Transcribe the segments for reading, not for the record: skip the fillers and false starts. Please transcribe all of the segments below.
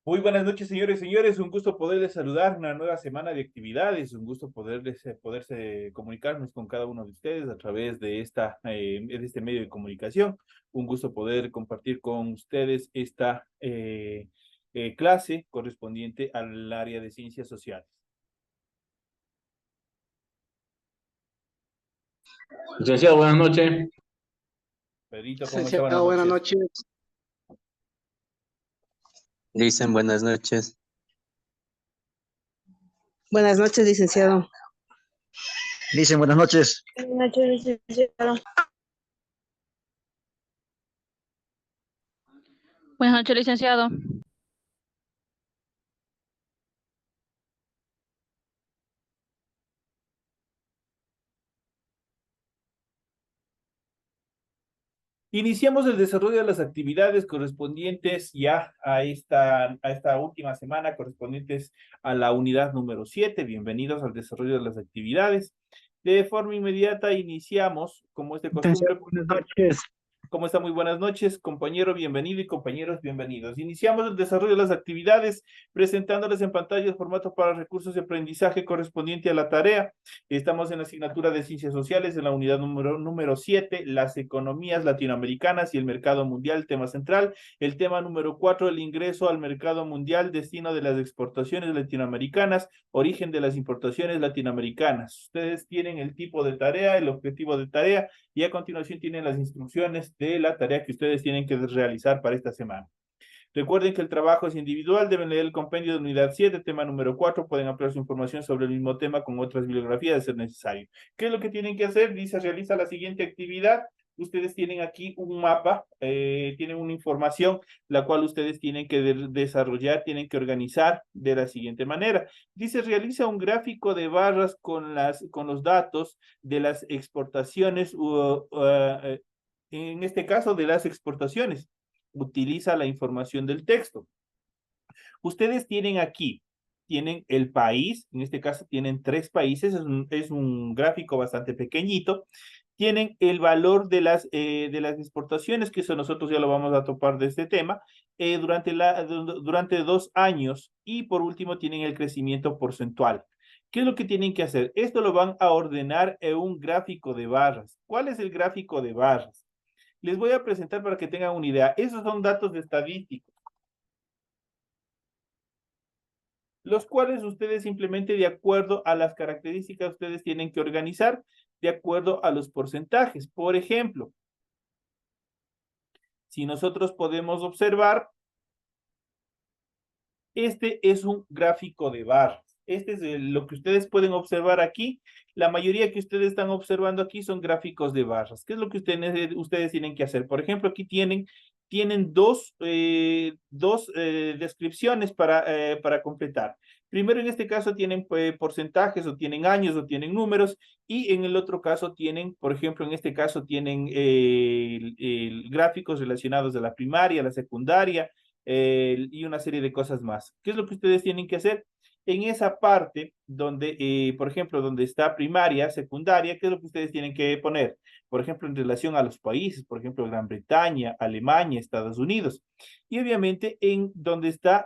Muy buenas noches, señores y señores. Un gusto poderles saludar una nueva semana de actividades. Un gusto poderse comunicarnos con cada uno de ustedes a través de este medio de comunicación. Un gusto poder compartir con ustedes esta clase correspondiente al área de ciencias sociales. Licenciado, buenas noches. Pedrito, ¿cómo está? Buenas Licenciado, buenas noches. noches. Dicen buenas noches. Buenas noches, licenciado. Dicen buenas noches. Buenas noches, licenciado. Buenas noches, licenciado. Iniciamos el desarrollo de las actividades correspondientes ya a esta última semana, correspondientes a la unidad número 7. Bienvenidos al desarrollo de las actividades. De forma inmediata iniciamos, como es de costumbre. Buenas noches. ¿Cómo está? Muy buenas noches, compañero, bienvenido y compañeros, bienvenidos. Iniciamos el desarrollo de las actividades presentándoles en pantalla el formato para recursos de aprendizaje correspondiente a la tarea. Estamos en la asignatura de Ciencias Sociales en la unidad número 7, las economías latinoamericanas y el mercado mundial, tema central. El tema número 4, el ingreso al mercado mundial, destino de las exportaciones latinoamericanas, origen de las importaciones latinoamericanas. Ustedes tienen el tipo de tarea, el objetivo de tarea y a continuación tienen las instrucciones de la tarea que ustedes tienen que realizar para esta semana. Recuerden que el trabajo es individual, deben leer el compendio de unidad 7, tema número 4, pueden ampliar su información sobre el mismo tema con otras bibliografías de ser necesario. ¿Qué es lo que tienen que hacer? Dice, realiza la siguiente actividad. Ustedes tienen aquí un mapa, tienen una información, la cual ustedes tienen que desarrollar, tienen que organizar de la siguiente manera. Dice, realiza un gráfico de barras con los datos de las exportaciones, en este caso de las exportaciones. Utiliza la información del texto. Ustedes tienen aquí, tienen el país, en este caso tienen 3 países, es un gráfico bastante pequeñito. Tienen el valor de las exportaciones, que eso nosotros ya lo vamos a topar de este tema, durante 2 años. Y por último tienen el crecimiento porcentual. ¿Qué es lo que tienen que hacer? Esto lo van a ordenar en un gráfico de barras. ¿Cuál es el gráfico de barras? Les voy a presentar para que tengan una idea. Esos son datos estadísticos, los cuales ustedes simplemente de acuerdo a las características ustedes tienen que organizar de acuerdo a los porcentajes. Por ejemplo, si nosotros podemos observar, este es un gráfico de barras. Este es lo que ustedes pueden observar aquí. La mayoría que ustedes están observando aquí son gráficos de barras. ¿Qué es lo que ustedes tienen que hacer? Por ejemplo, aquí tienen dos descripciones para completar. Primero, en este caso, tienen porcentajes, o tienen años, o tienen números, y en el otro caso tienen, por ejemplo, en este caso tienen gráficos relacionados a la primaria, la secundaria, y una serie de cosas más. ¿Qué es lo que ustedes tienen que hacer? En esa parte donde, por ejemplo, donde está primaria, secundaria, ¿qué es lo que ustedes tienen que poner? Por ejemplo, en relación a los países, por ejemplo, Gran Bretaña, Alemania, Estados Unidos. Y obviamente en donde está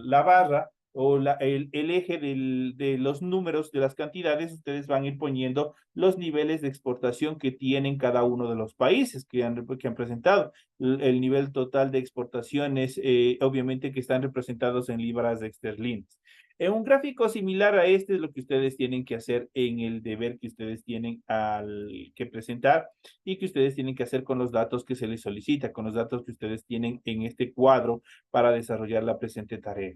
la barra o el eje de los números de las cantidades, ustedes van a ir poniendo los niveles de exportación que tienen cada uno de los países que han presentado. El nivel total de exportaciones, obviamente que están representados en libras esterlinas. En un gráfico similar a este es lo que ustedes tienen que hacer en el deber que ustedes tienen que presentar y que ustedes tienen que hacer con los datos que se les solicita, con los datos que ustedes tienen en este cuadro para desarrollar la presente tarea.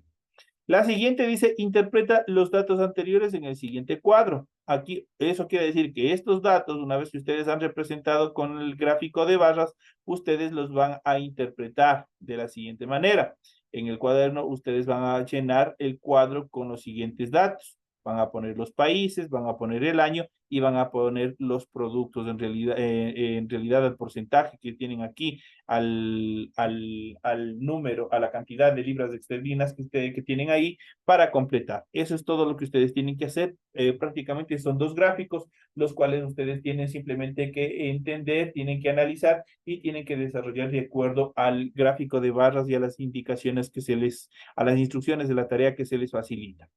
La siguiente dice, interpreta los datos anteriores en el siguiente cuadro. Aquí, eso quiere decir que estos datos, una vez que ustedes han representado con el gráfico de barras, ustedes los van a interpretar de la siguiente manera. En el cuaderno, ustedes van a llenar el cuadro con los siguientes datos. Van a poner los países, van a poner el año y van a poner los productos en realidad al porcentaje que tienen aquí, al número, a la cantidad de libras esterlinas que tienen ahí para completar. Eso es todo lo que ustedes tienen que hacer. Prácticamente son dos gráficos, los cuales ustedes tienen simplemente que entender, tienen que analizar y tienen que desarrollar de acuerdo al gráfico de barras y a las indicaciones a las instrucciones de la tarea que se les facilita.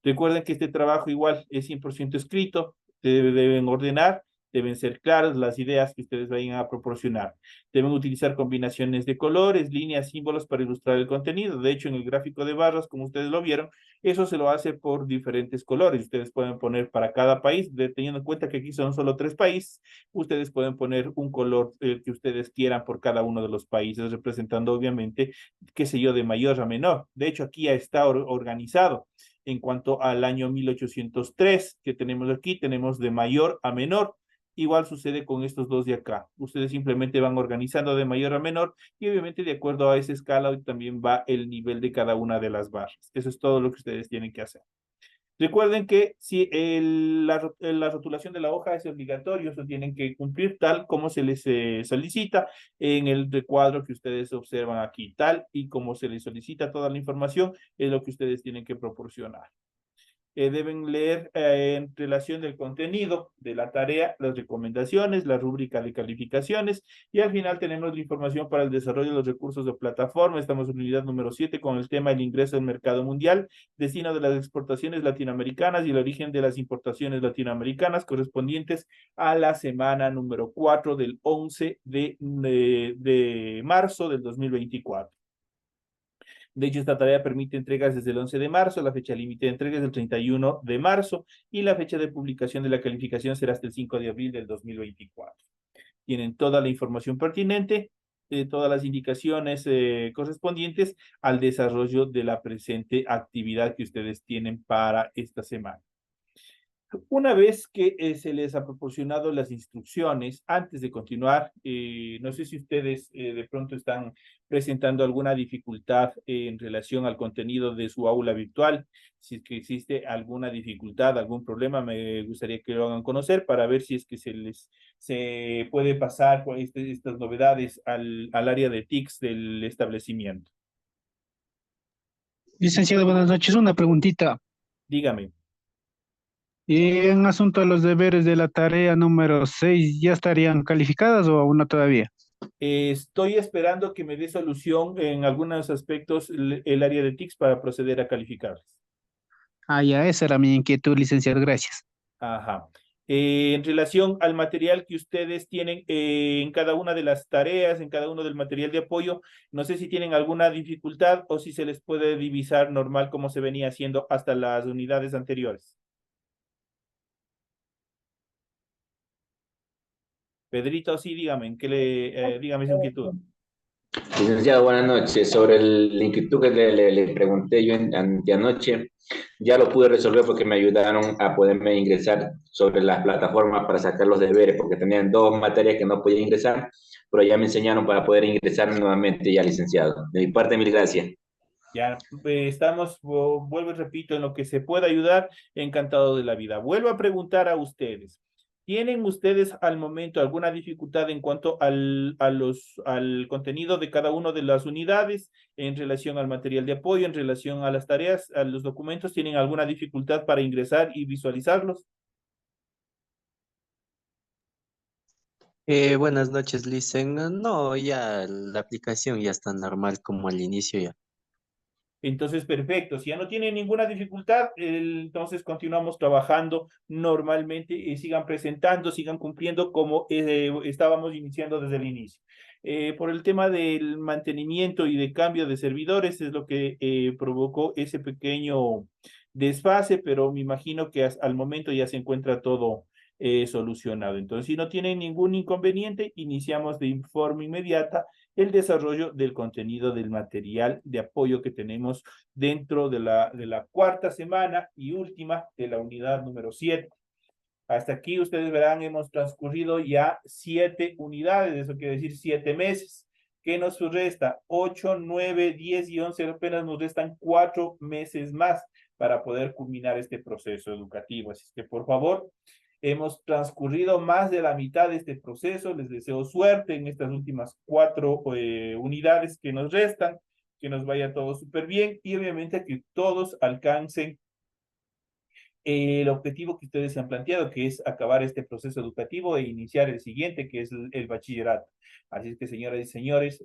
Recuerden que este trabajo igual es 100% escrito, deben ordenar, deben ser claras las ideas que ustedes vayan a proporcionar. Deben utilizar combinaciones de colores, líneas, símbolos para ilustrar el contenido. De hecho, en el gráfico de barras, como ustedes lo vieron, eso se lo hace por diferentes colores. Ustedes pueden poner para cada país, teniendo en cuenta que aquí son solo 3 países, ustedes pueden poner un color que ustedes quieran por cada uno de los países, representando obviamente, qué sé yo, de mayor a menor. De hecho, aquí ya está organizado. En cuanto al año 1803 que tenemos aquí, tenemos de mayor a menor. Igual sucede con estos dos de acá. Ustedes simplemente van organizando de mayor a menor y obviamente de acuerdo a esa escala también va el nivel de cada una de las barras. Eso es todo lo que ustedes tienen que hacer. Recuerden que si la rotulación de la hoja es obligatorio, eso tienen que cumplir tal como se les solicita en el recuadro que ustedes observan aquí, tal y como se les solicita toda la información es lo que ustedes tienen que proporcionar. Deben leer en relación del contenido de la tarea, las recomendaciones, la rúbrica de calificaciones y al final tenemos la información para el desarrollo de los recursos de plataforma. Estamos en unidad número 7 con el tema del ingreso al mercado mundial, destino de las exportaciones latinoamericanas y el origen de las importaciones latinoamericanas correspondientes a la semana número 4 del 11 de marzo del 2024. De hecho, esta tarea permite entregas desde el 11 de marzo, la fecha límite de entregas es el 31 de marzo y la fecha de publicación de la calificación será hasta el 5 de abril del 2024. Tienen toda la información pertinente, todas las indicaciones correspondientes al desarrollo de la presente actividad que ustedes tienen para esta semana. Una vez que se les ha proporcionado las instrucciones, antes de continuar, no sé si ustedes de pronto están presentando alguna dificultad en relación al contenido de su aula virtual. Si es que existe alguna dificultad, algún problema, me gustaría que lo hagan conocer para ver si es que se puede pasar con estas novedades al área de TICS del establecimiento. Licenciado, buenas noches. Una preguntita. Dígame. Y en asunto a los deberes de la tarea número 6, ¿ya estarían calificadas o aún no todavía? Estoy esperando que me dé solución en algunos aspectos el área de TICS para proceder a calificarlas. Ah, ya, esa era mi inquietud, licenciado. Gracias. Ajá. En relación al material que ustedes tienen en cada una de las tareas, en cada uno del material de apoyo, no sé si tienen alguna dificultad o si se les puede divisar normal como se venía haciendo hasta las unidades anteriores. Pedrito, sí, dígame, dígame su inquietud. Licenciado, buenas noches. Sobre la inquietud que le pregunté yo anoche, ya lo pude resolver porque me ayudaron a poderme ingresar sobre las plataformas para sacar los deberes, porque tenían 2 materias que no podía ingresar, pero ya me enseñaron para poder ingresar nuevamente ya, licenciado. De mi parte, mil gracias. Ya estamos, vuelvo y repito, en lo que se pueda ayudar, encantado de la vida. Vuelvo a preguntar a ustedes. ¿Tienen ustedes al momento alguna dificultad en cuanto al contenido de cada una de las unidades en relación al material de apoyo, en relación a las tareas, a los documentos? ¿Tienen alguna dificultad para ingresar y visualizarlos? Buenas noches, Licen. No, ya la aplicación ya está normal como al inicio ya. Entonces, perfecto. Si ya no tienen ninguna dificultad, entonces continuamos trabajando normalmente y sigan presentando, sigan cumpliendo como estábamos iniciando desde el inicio. Por el tema del mantenimiento y de cambio de servidores es lo que provocó ese pequeño desfase, pero me imagino que al momento ya se encuentra todo solucionado. Entonces, si no tienen ningún inconveniente, iniciamos de forma inmediata el desarrollo del contenido del material de apoyo que tenemos dentro de la cuarta semana y última de la unidad número 7. Hasta aquí ustedes verán, hemos transcurrido ya 7 unidades, eso quiere decir 7 meses. ¿Qué nos resta? 8, 9, 10 y 11, apenas nos restan 4 meses más para poder culminar este proceso educativo. Así que, por favor, hemos transcurrido más de la mitad de este proceso. Les deseo suerte en estas últimas 4 unidades que nos restan, que nos vaya todo súper bien y obviamente que todos alcancen el objetivo que ustedes se han planteado, que es acabar este proceso educativo e iniciar el siguiente, que es el bachillerato. Así es que, señoras y señores,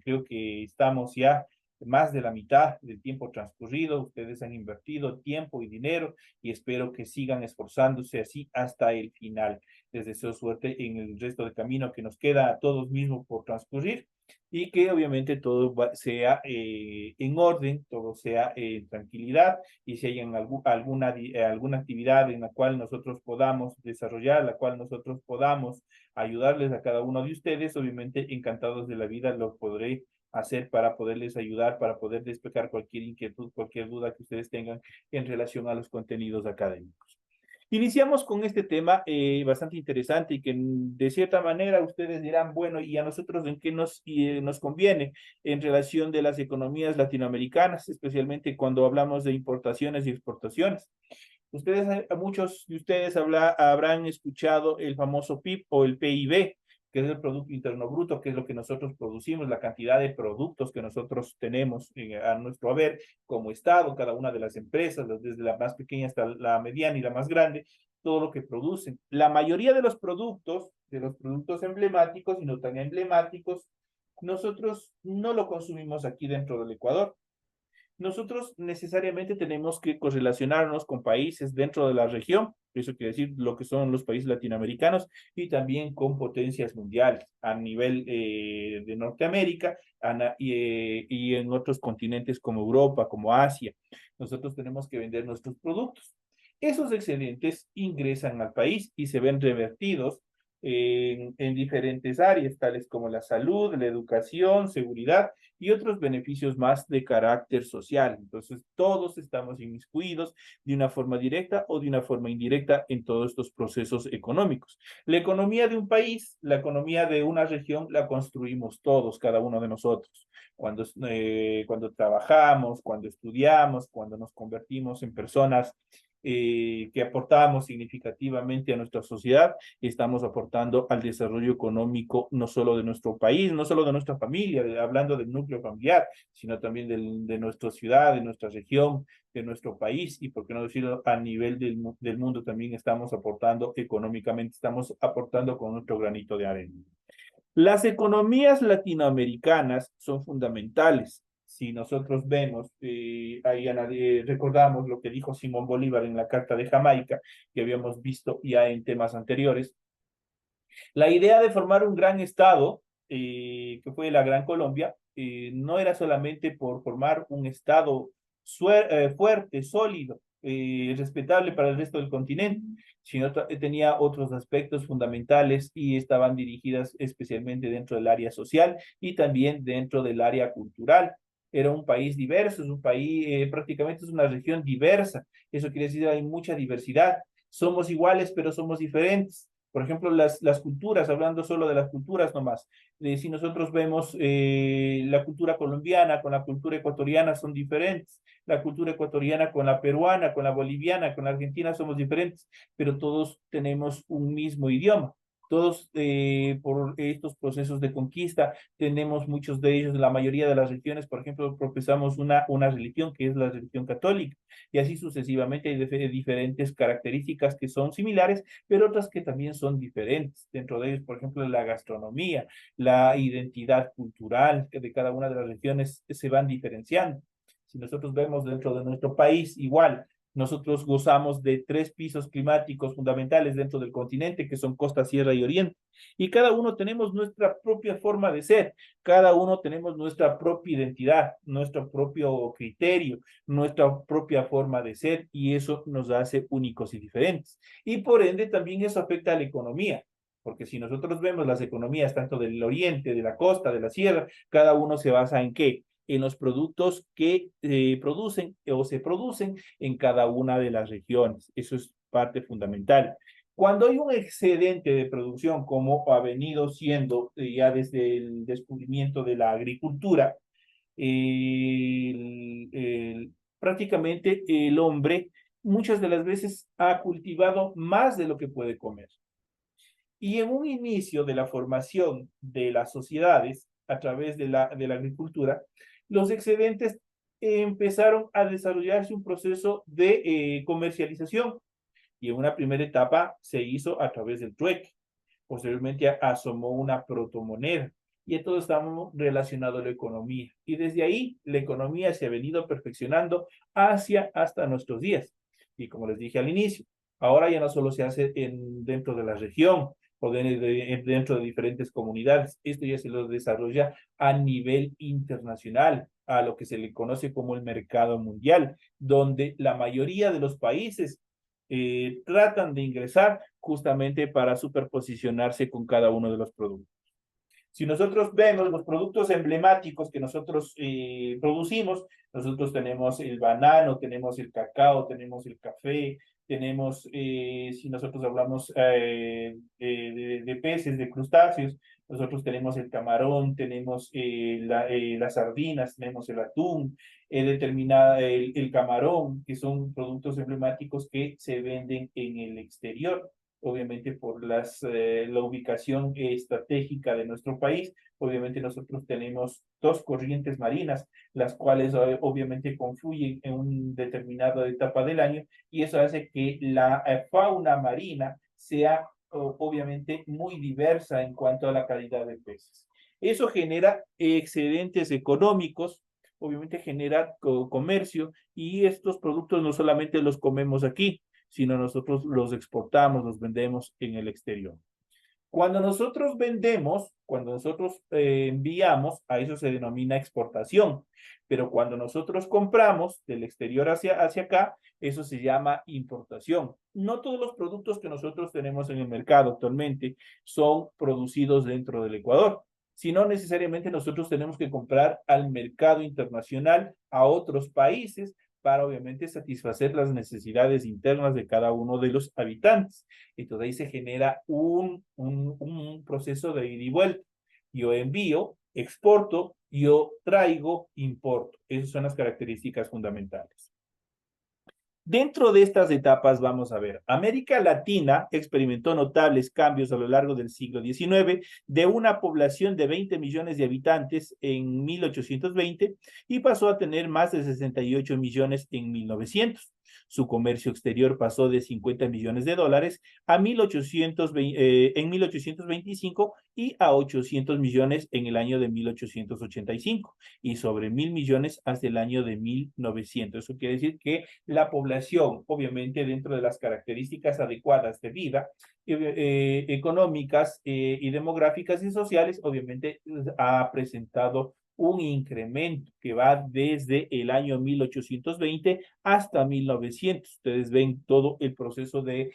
creo que estamos ya más de la mitad del tiempo transcurrido. Ustedes han invertido tiempo y dinero y espero que sigan esforzándose así hasta el final. Les deseo suerte en el resto del camino que nos queda a todos mismos por transcurrir y que obviamente todo sea en orden, todo sea en tranquilidad y si hay alguna actividad en la cual nosotros podamos desarrollar, la cual nosotros podamos ayudarles a cada uno de ustedes, obviamente encantados de la vida lo podré hacer para poderles ayudar, para poder despejar cualquier inquietud, cualquier duda que ustedes tengan en relación a los contenidos académicos. Iniciamos con este tema bastante interesante y que de cierta manera ustedes dirán, bueno, ¿y a nosotros en qué nos conviene en relación de las economías latinoamericanas, especialmente cuando hablamos de importaciones y exportaciones? Muchos de ustedes habrán escuchado el famoso PIB o el PIB, que es el Producto Interno Bruto, que es lo que nosotros producimos, la cantidad de productos que nosotros tenemos a nuestro haber como Estado, cada una de las empresas, desde la más pequeña hasta la mediana y la más grande, todo lo que producen. La mayoría de los productos emblemáticos y no tan emblemáticos, nosotros no lo consumimos aquí dentro del Ecuador. Nosotros necesariamente tenemos que correlacionarnos con países dentro de la región, eso quiere decir lo que son los países latinoamericanos y también con potencias mundiales a nivel de Norteamérica y en otros continentes como Europa, como Asia. Nosotros tenemos que vender nuestros productos. Esos excedentes ingresan al país y se ven revertidos en diferentes áreas, tales como la salud, la educación, seguridad y otros beneficios más de carácter social. Entonces, todos estamos inmiscuidos de una forma directa o de una forma indirecta en todos estos procesos económicos. La economía de un país, la economía de una región, la construimos todos, cada uno de nosotros. Cuando trabajamos, cuando estudiamos, cuando nos convertimos en personas que aportamos significativamente a nuestra sociedad, estamos aportando al desarrollo económico no solo de nuestro país, no solo de nuestra familia, hablando del núcleo familiar, sino también de nuestra ciudad, de nuestra región, de nuestro país y, por qué no decirlo, a nivel del mundo también estamos aportando económicamente, estamos aportando con nuestro granito de arena. Las economías latinoamericanas son fundamentales. Si nosotros vemos, recordamos lo que dijo Simón Bolívar en la Carta de Jamaica, que habíamos visto ya en temas anteriores, la idea de formar un gran estado, que fue la Gran Colombia, no era solamente por formar un estado fuerte, sólido, respetable para el resto del continente, sino tenía otros aspectos fundamentales y estaban dirigidas especialmente dentro del área social y también dentro del área cultural. Era un país diverso, es un país, prácticamente es una región diversa. Eso quiere decir que hay mucha diversidad. Somos iguales, pero somos diferentes. Por ejemplo, las culturas, hablando solo de las culturas nomás, si nosotros vemos la cultura colombiana con la cultura ecuatoriana son diferentes, la cultura ecuatoriana con la peruana, con la boliviana, con la argentina somos diferentes, pero todos tenemos un mismo idioma. Todos por estos procesos de conquista tenemos muchos de ellos, la mayoría de las regiones, por ejemplo, profesamos una religión que es la religión católica y así sucesivamente hay diferentes características que son similares, pero otras que también son diferentes. Dentro de ellos, por ejemplo, la gastronomía, la identidad cultural de cada una de las regiones se van diferenciando. Si nosotros vemos dentro de nuestro país, igual, nosotros gozamos de 3 pisos climáticos fundamentales dentro del continente, que son costa, sierra y oriente. Y cada uno tenemos nuestra propia forma de ser, cada uno tenemos nuestra propia identidad, nuestro propio criterio, nuestra propia forma de ser, y eso nos hace únicos y diferentes. Y por ende también eso afecta a la economía. Porque si nosotros vemos las economías tanto del oriente, de la costa, de la sierra, cada uno se basa en ¿qué? En los productos que producen o se producen en cada una de las regiones. Eso es parte fundamental. Cuando hay un excedente de producción, como ha venido siendo ya desde el descubrimiento de la agricultura, prácticamente el hombre muchas de las veces ha cultivado más de lo que puede comer. Y en un inicio de la formación de las sociedades a través de la agricultura, los excedentes empezaron a desarrollarse un proceso de comercialización. Y en una primera etapa se hizo a través del trueque. Posteriormente asomó una protomoneda. Y todo estaba relacionado a la economía. Y desde ahí la economía se ha venido perfeccionando hasta nuestros días. Y como les dije al inicio, ahora ya no solo se hace dentro de la región o dentro de diferentes comunidades, esto ya se lo desarrolla a nivel internacional, a lo que se le conoce como el mercado mundial, donde la mayoría de los países tratan de ingresar justamente para superposicionarse con cada uno de los productos. Si nosotros vemos los productos emblemáticos que nosotros producimos, nosotros tenemos el banano, tenemos el cacao, tenemos el café, tenemos, si nosotros hablamos de peces, de crustáceos, nosotros tenemos el camarón, tenemos las sardinas, tenemos el atún, el camarón, que son productos emblemáticos que se venden en el exterior. Obviamente por la ubicación estratégica de nuestro país, obviamente nosotros tenemos dos corrientes marinas, las cuales obviamente confluyen en una determinada etapa del año, y eso hace que la fauna marina sea obviamente muy diversa en cuanto a la calidad de peces. Eso genera excedentes económicos, obviamente genera comercio, y estos productos no solamente los comemos aquí, sino nosotros los exportamos, los vendemos en el exterior. Cuando nosotros vendemos, cuando nosotros enviamos, a eso se denomina exportación. Pero cuando nosotros compramos del exterior hacia acá, eso se llama importación. No todos los productos que nosotros tenemos en el mercado actualmente son producidos dentro del Ecuador, sino necesariamente nosotros tenemos que comprar al mercado internacional, a otros países, para obviamente satisfacer las necesidades internas de cada uno de los habitantes. Entonces ahí se genera un proceso de ida y vuelta. Yo envío, exporto, yo traigo, importo. Esas son las características fundamentales. Dentro de estas etapas vamos a ver, América Latina experimentó notables cambios a lo largo del siglo XIX, de una población de 20 millones de habitantes en 1820 y pasó a tener más de 68 millones en 1900. Su comercio exterior pasó de 50 millones de dólares a en 1825 y a 800 millones en el año de 1885 y sobre 1.000 millones hasta el año de 1900. Eso quiere decir que la población, obviamente dentro de las características adecuadas de vida, económicas y demográficas y sociales, obviamente ha presentado un incremento que va desde el año 1820 hasta 1900. Ustedes ven todo el proceso de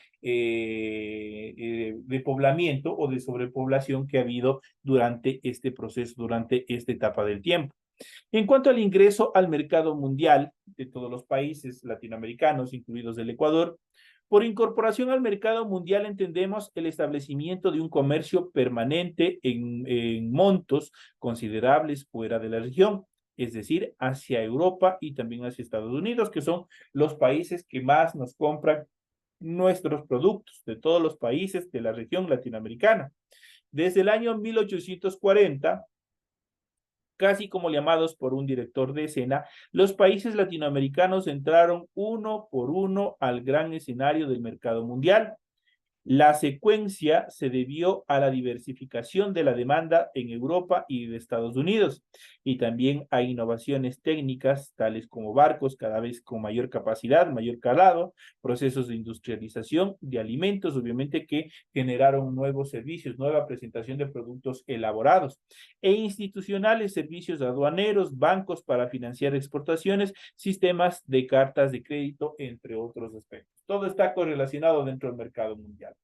poblamiento o de sobrepoblación que ha habido durante este proceso, durante esta etapa del tiempo. En cuanto al ingreso al mercado mundial de todos los países latinoamericanos, incluidos el Ecuador, por incorporación al mercado mundial entendemos el establecimiento de un comercio permanente en montos considerables fuera de la región, es decir, hacia Europa y también hacia Estados Unidos, que son los países que más nos compran nuestros productos, de todos los países de la región latinoamericana. Desde el año 1840, casi como llamados por un director de escena, los países latinoamericanos entraron uno por uno al gran escenario del mercado mundial. La secuencia se debió a la diversificación de la demanda en Europa y de Estados Unidos, y también a innovaciones técnicas tales como barcos cada vez con mayor capacidad, mayor calado, procesos de industrialización de alimentos, obviamente que generaron nuevos servicios, nueva presentación de productos elaborados, e institucionales, servicios aduaneros, bancos para financiar exportaciones, sistemas de cartas de crédito, entre otros aspectos. Todo está correlacionado dentro del mercado mundial.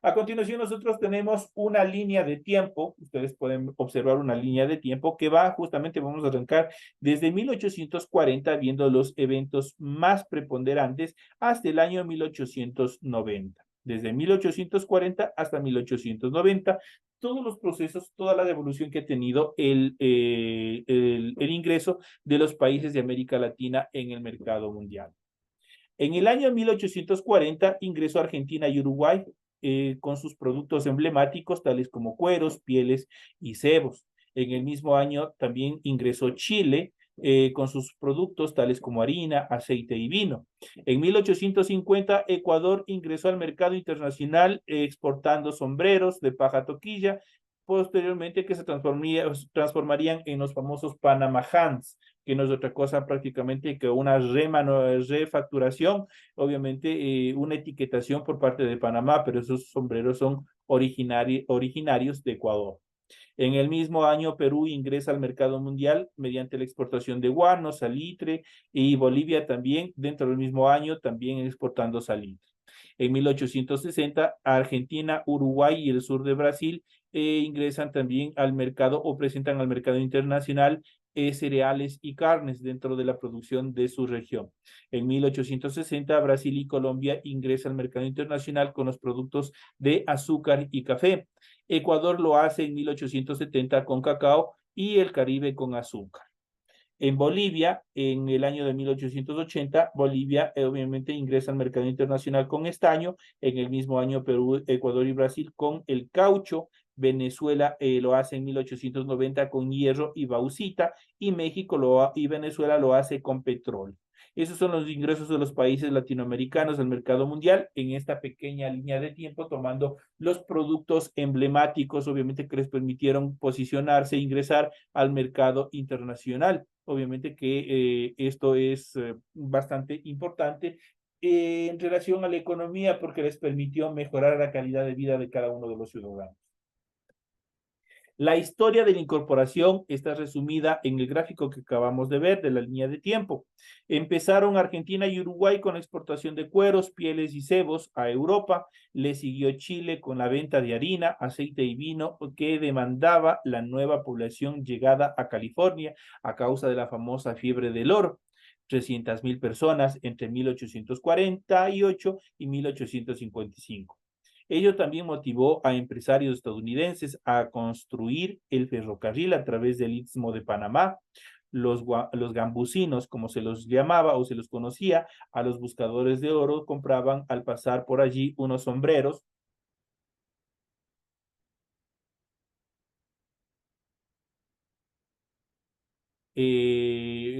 A continuación nosotros tenemos una línea de tiempo, ustedes pueden observar una línea de tiempo que va justamente, vamos a arrancar desde 1840 viendo los eventos más preponderantes hasta el año 1890. desde 1840 hasta 1890, todos los procesos, toda la evolución que ha tenido el ingreso de los países de América Latina en el mercado mundial. En el año 1840 ingresó Argentina y Uruguay con sus productos emblemáticos, tales como cueros, pieles y cebos. En el mismo año también ingresó Chile con sus productos tales como harina, aceite y vino. En 1850, Ecuador ingresó al mercado internacional exportando sombreros de paja toquilla, posteriormente que se transformarían en los famosos Panama Hands, que no es otra cosa prácticamente que una refacturación, obviamente una etiquetación por parte de Panamá, pero esos sombreros son originarios de Ecuador. En el mismo año, Perú ingresa al mercado mundial mediante la exportación de guano, salitre, y Bolivia también, dentro del mismo año, también exportando salitre. En 1860, Argentina, Uruguay y el sur de Brasil ingresan también al mercado o presentan al mercado internacional cereales y carnes dentro de la producción de su región. En 1860, Brasil y Colombia ingresan al mercado internacional con los productos de azúcar y café. Ecuador lo hace en 1870 con cacao y el Caribe con azúcar. En Bolivia, en el año de 1880, Bolivia obviamente ingresa al mercado internacional con estaño. En el mismo año, Perú, Ecuador y Brasil con el caucho. Venezuela lo hace en 1890 con hierro y bauxita, y México y Venezuela lo hace con petróleo. Esos son los ingresos de los países latinoamericanos al mercado mundial en esta pequeña línea de tiempo, tomando los productos emblemáticos, obviamente, que les permitieron posicionarse e ingresar al mercado internacional. Obviamente que esto es bastante importante en relación a la economía porque les permitió mejorar la calidad de vida de cada uno de los ciudadanos. La historia de la incorporación está resumida en el gráfico que acabamos de ver de la línea de tiempo. Empezaron Argentina y Uruguay con la exportación de cueros, pieles y cebos a Europa. Le siguió Chile con la venta de harina, aceite y vino que demandaba la nueva población llegada a California a causa de la famosa fiebre del oro. 300,000 personas entre 1848 y 1855. Ello también motivó a empresarios estadounidenses a construir el ferrocarril a través del Istmo de Panamá. Los gambusinos, como se los llamaba o se los conocía, a los buscadores de oro, compraban al pasar por allí unos sombreros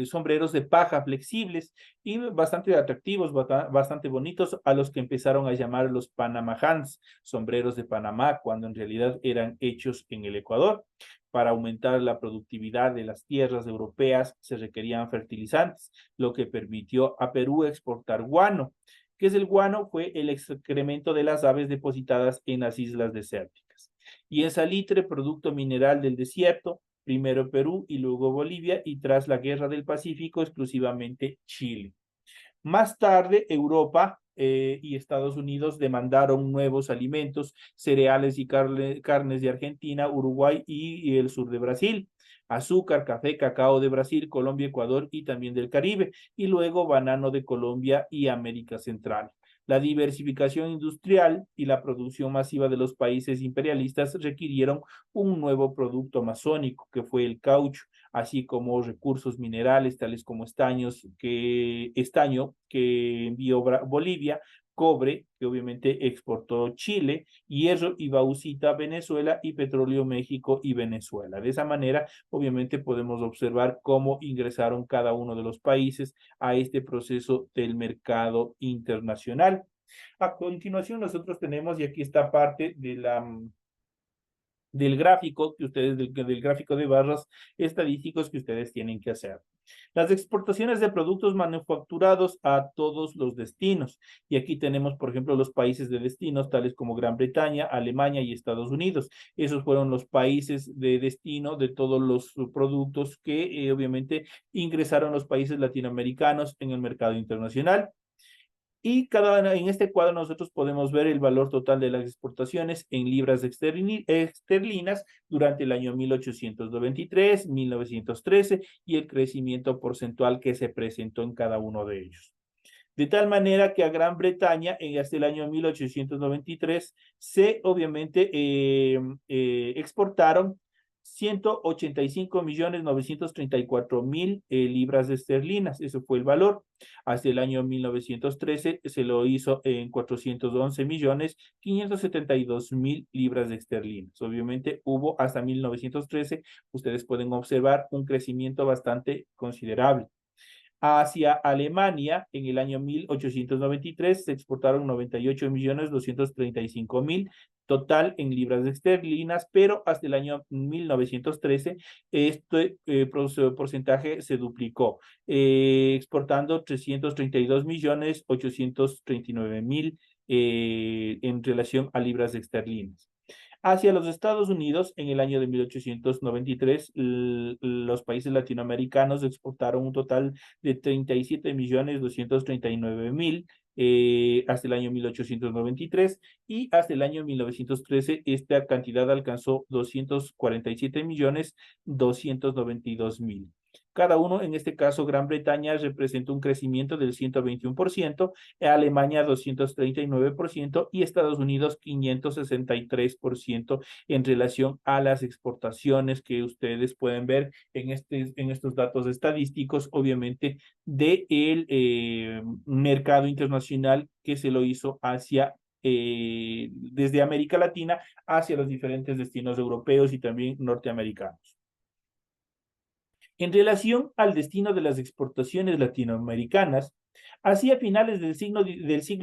sombreros de paja flexibles y bastante atractivos, bastante bonitos, a los que empezaron a llamar los Panama Hands, sombreros de Panamá, cuando en realidad eran hechos en el Ecuador. Para aumentar la productividad de las tierras europeas se requerían fertilizantes, lo que permitió a Perú exportar guano. ¿Qué es el guano? Fue el excremento de las aves depositadas en las islas desérticas. Y en salitre, producto mineral del desierto, primero Perú y luego Bolivia, y tras la Guerra del Pacífico exclusivamente Chile. Más tarde, Europa y Estados Unidos demandaron nuevos alimentos, cereales y carnes de Argentina, Uruguay y el sur de Brasil, azúcar, café, cacao de Brasil, Colombia, Ecuador y también del Caribe, y luego banano de Colombia y América Central. La diversificación industrial y la producción masiva de los países imperialistas requirieron un nuevo producto amazónico, que fue el caucho, así como recursos minerales tales como estaño que envió Bolivia, cobre, que obviamente exportó Chile, hierro y bauxita Venezuela, y petróleo México y Venezuela. De esa manera, obviamente, podemos observar cómo ingresaron cada uno de los países a este proceso del mercado internacional. A continuación, nosotros tenemos, y aquí está parte de del gráfico que ustedes, del gráfico de barras estadísticos que ustedes tienen que hacer. Las exportaciones de productos manufacturados a todos los destinos. Y aquí tenemos, por ejemplo, los países de destinos, tales como Gran Bretaña, Alemania y Estados Unidos. Esos fueron los países de destino de todos los productos que obviamente ingresaron los países latinoamericanos en el mercado internacional. Y en este cuadro nosotros podemos ver el valor total de las exportaciones en libras esterlinas durante el año 1893, 1913 y el crecimiento porcentual que se presentó en cada uno de ellos. De tal manera que a Gran Bretaña, hasta el año 1893, obviamente exportaron 185.934.000 libras esterlinas. Eso fue el valor. Hasta el año 1913 se lo hizo en 411.572.000 libras esterlinas. Obviamente hubo hasta 1913, ustedes pueden observar un crecimiento bastante considerable. Hacia Alemania, en el año 1893, se exportaron 98.235.000 total en libras esterlinas, pero hasta el año 1913 este porcentaje se duplicó, exportando 332.839.000 en relación a libras esterlinas. Hacia los Estados Unidos, en el año de 1893, los países latinoamericanos exportaron un total de 37.239.000 hasta el año 1893, y hasta el año 1913 esta cantidad alcanzó 247.292.000. Cada uno, en este caso, Gran Bretaña representa un crecimiento del 121%, Alemania 239% y Estados Unidos 563% en relación a las exportaciones que ustedes pueden ver en estos datos estadísticos, obviamente, del mercado internacional que se lo hizo hacia desde América Latina hacia los diferentes destinos europeos y también norteamericanos. En relación al destino de las exportaciones latinoamericanas, hacia finales del siglo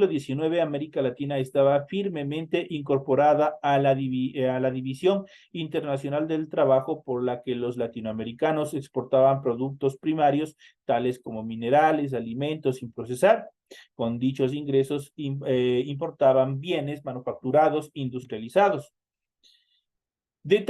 XIX, América Latina estaba firmemente incorporada a la División Internacional del Trabajo, por la que los latinoamericanos exportaban productos primarios, tales como minerales, alimentos sin procesar. Con dichos ingresos importaban bienes manufacturados, industrializados. Del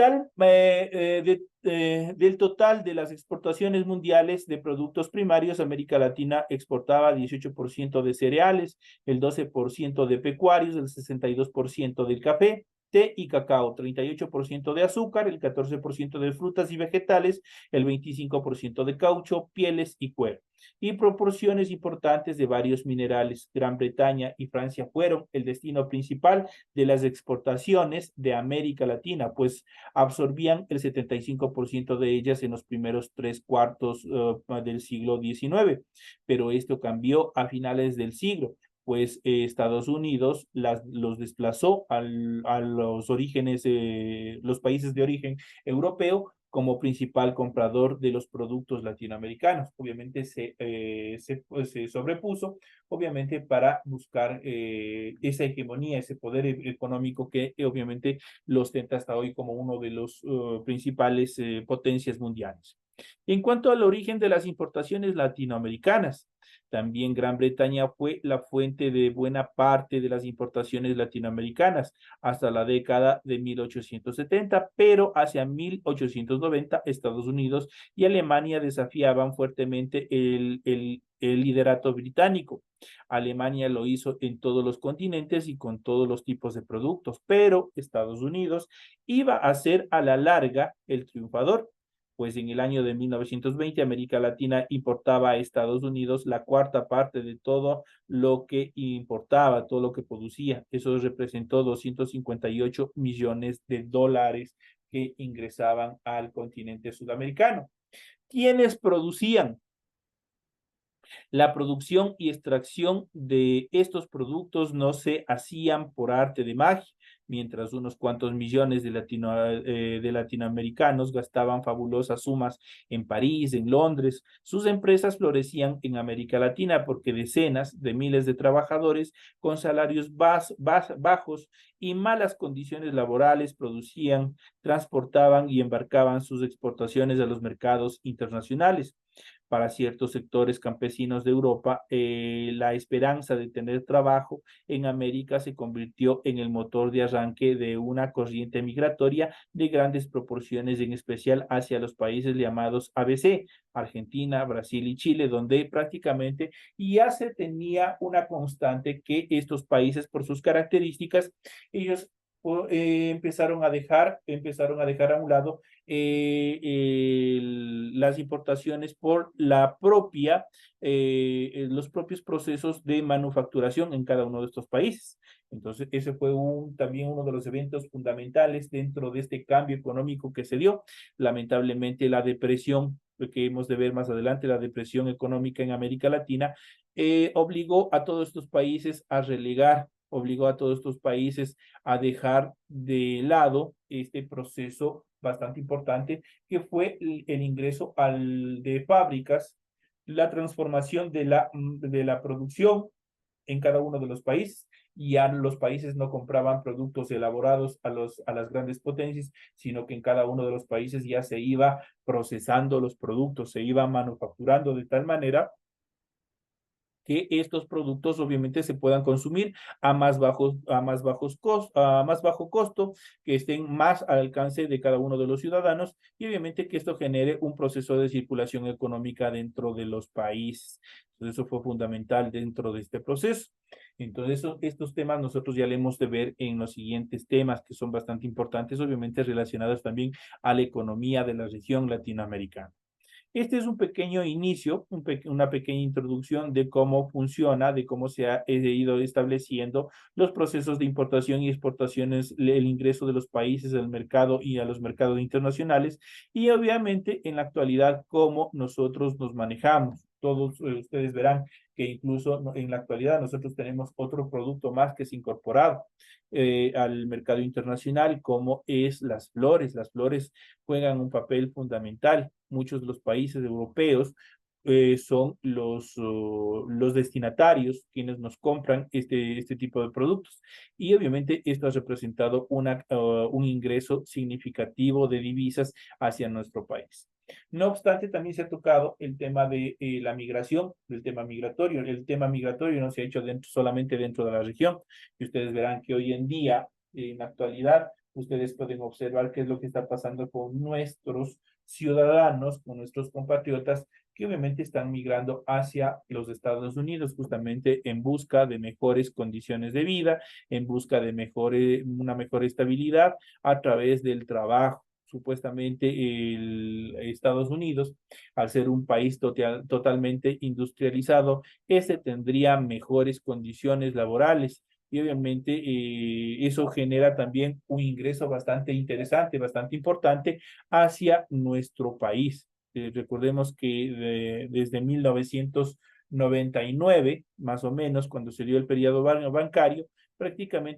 total de las exportaciones mundiales de productos primarios, América Latina exportaba 18% de cereales, el 12% de pecuarios, el 62% del café, té y cacao, 38% de azúcar, el 14% de frutas y vegetales, el 25% de caucho, pieles y cuero, y proporciones importantes de varios minerales. Gran Bretaña y Francia fueron el destino principal de las exportaciones de América Latina, pues absorbían el 75% de ellas en los primeros 3/4 del siglo XIX, pero esto cambió a finales del siglo, pues Estados Unidos los desplazó a los orígenes, los países de origen europeo, como principal comprador de los productos latinoamericanos. Obviamente se sobrepuso, obviamente, para buscar esa hegemonía, ese poder económico que obviamente lo ostenta hasta hoy como uno de los principales potencias mundiales. En cuanto al origen de las importaciones latinoamericanas, también Gran Bretaña fue la fuente de buena parte de las importaciones latinoamericanas hasta la década de 1870, pero hacia 1890 Estados Unidos y Alemania desafiaban fuertemente el liderato británico. Alemania lo hizo en todos los continentes y con todos los tipos de productos, pero Estados Unidos iba a ser a la larga el triunfador, pues en el año de 1920 América Latina importaba a Estados Unidos la cuarta parte de todo lo que importaba, todo lo que producía. Eso representó 258 millones de dólares que ingresaban al continente sudamericano. ¿Quiénes producían? La producción y extracción de estos productos no se hacían por arte de magia. Mientras unos cuantos millones de latinoamericanos gastaban fabulosas sumas en París, en Londres, sus empresas florecían en América Latina, porque decenas de miles de trabajadores con salarios bajos y malas condiciones laborales producían, transportaban y embarcaban sus exportaciones a los mercados internacionales. Para ciertos sectores campesinos de Europa, la esperanza de tener trabajo en América se convirtió en el motor de arranque de una corriente migratoria de grandes proporciones, en especial hacia los países llamados ABC, Argentina, Brasil y Chile, donde prácticamente ya se tenía una constante que estos países, por sus características, ellos empezaron a dejar a un lado las importaciones por los propios procesos de manufacturación en cada uno de estos países. Entonces, ese fue también uno de los eventos fundamentales dentro de este cambio económico que se dio. Lamentablemente, la depresión, lo que hemos de ver más adelante, la depresión económica en América Latina, obligó a todos estos países a dejar de lado este proceso bastante importante que fue el ingreso de fábricas, la transformación de la producción en cada uno de los países. Ya los países no compraban productos elaborados a las grandes potencias, sino que en cada uno de los países ya se iba procesando los productos, se iba manufacturando de tal manera que estos productos obviamente se puedan consumir a más bajo costo, que estén más al alcance de cada uno de los ciudadanos y obviamente que esto genere un proceso de circulación económica dentro de los países. Entonces, eso fue fundamental dentro de este proceso. Entonces, estos temas nosotros ya le hemos de ver en los siguientes temas que son bastante importantes, obviamente relacionados también a la economía de la región latinoamericana. Este es un pequeño inicio, una pequeña introducción de cómo funciona, de cómo se ha ido estableciendo los procesos de importación y exportaciones, el ingreso de los países al mercado y a los mercados internacionales, y obviamente en la actualidad cómo nosotros nos manejamos. Todos ustedes verán que incluso en la actualidad nosotros tenemos otro producto más que es incorporado al mercado internacional, como es las flores. Las flores juegan un papel fundamental. Muchos de los países europeos son los destinatarios quienes nos compran este tipo de productos. Y obviamente esto ha representado un ingreso significativo de divisas hacia nuestro país. No obstante, también se ha tocado el tema de la migración, del tema migratorio. El tema migratorio no se ha hecho solamente dentro de la región. Y ustedes verán que hoy en día, en la actualidad, ustedes pueden observar qué es lo que está pasando con nuestros ciudadanos, con nuestros compatriotas, que obviamente están migrando hacia los Estados Unidos justamente en busca de mejores condiciones de vida, en busca de una mejor estabilidad a través del trabajo. Supuestamente Estados Unidos, al ser un país totalmente industrializado, tendría mejores condiciones laborales y obviamente eso genera también un ingreso bastante interesante, bastante importante hacia nuestro país. Recordemos que desde 1999, más o menos, cuando se dio el periodo bancario, prácticamente